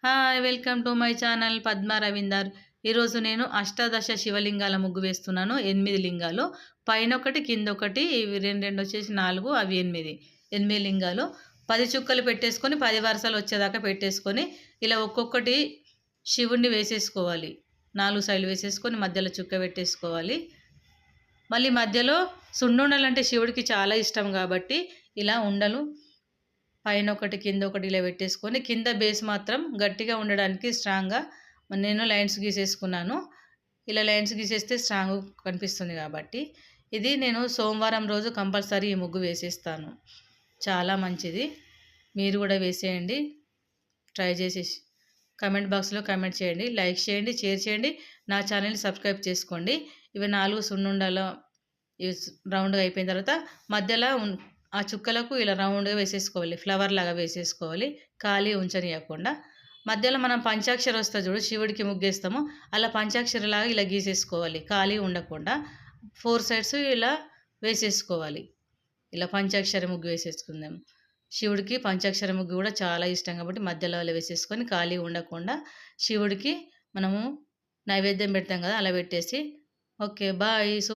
Hi! Welcome to my channel Padma Ravinder. ఈరోజు నేను అష్టాదశ శివలింగాల ముగ్గు వేస్తున్నాను. 8 లింగాలు. పైనొకటి, కిందొకటి ఇవి 2, 2 వచ్చేసి 4 అవి 8. 8 లింగాలు. 10 చుక్కలు పెట్టేసుకొని 10 వరుసలు వచ్చేదాకా పెట్టేసుకొని ఇలా ఒక్కొక్కటి శివుడిని వేసేసుకోవాలి. 4 సైడ్లు వేసేసుకొని మధ్యలో చుక్క పెట్టేసుకోవాలి. మళ్ళీ మధ్యలో సున్నుండలంటే శివుడికి చాలా ఇష్టం కాబట్టి ఇలా ఉండలు పైనొకటి, కిందొకటి ఇలా పెట్టేసుకొని కింద బేస్ మాత్రం గట్టిగా ఉండడానికి స్ట్రాంగ్‌గా నేను లైన్స్ గీసేసుకున్నాను. ఇలా లైన్స్ గీసేస్తే స్ట్రాంగ్‌గా కనిపిస్తుంది కాబట్టి. ఇది నేను సోమవారం రోజు కంపల్సరీ ఈ ముగ్గు వేసేస్తాను. చాలా మంచిది. మీరు కూడా వేసేయండి. ట్రై చేసేసి కామెంట్ బాక్స్‌లో కామెంట్ చేయండి. లైక్ చేయండి, షేర్ చేయండి. నా ఛానల్‌ని సబ్స్క్రైబ్ చేసుకోండి. ఇవి 4 సున్నుండలు రౌండ్‌గా అయిపోయిన తర్వాత మధ్యలో ఆ చుక్కలకు ఇలా రౌండ్‌గా వేసేసుకోవాలి. ఫ్లవర్ లాగా వేసేసుకోవాలి. ఖాళీ ఉంచనీయకుండా. మధ్యలో మనం పంచాక్షరి వస్తది చూడు, శివుడికి ముగ్గేస్తాము. అలా పంచాక్షరిలాగా ఇలా గీసేసుకోవాలి. ఖాళీ ఉండకుండా 4 సైడ్స్ ఇలా వేసేసుకోవాలి. ఇలా పంచాక్షరి ముగ్గు వేసేసుకుందాం. శివుడికి పంచాక్షరి ముగ్గు కూడా చాలా ఇష్టం కాబట్టి మధ్యలో అలా వేసేసుకొని ఖాళీ ఉండకుండా శివుడికి మనము నైవేద్యం పెడతాం కదా! అలా పెట్టేసి ఓకే. బాయ్.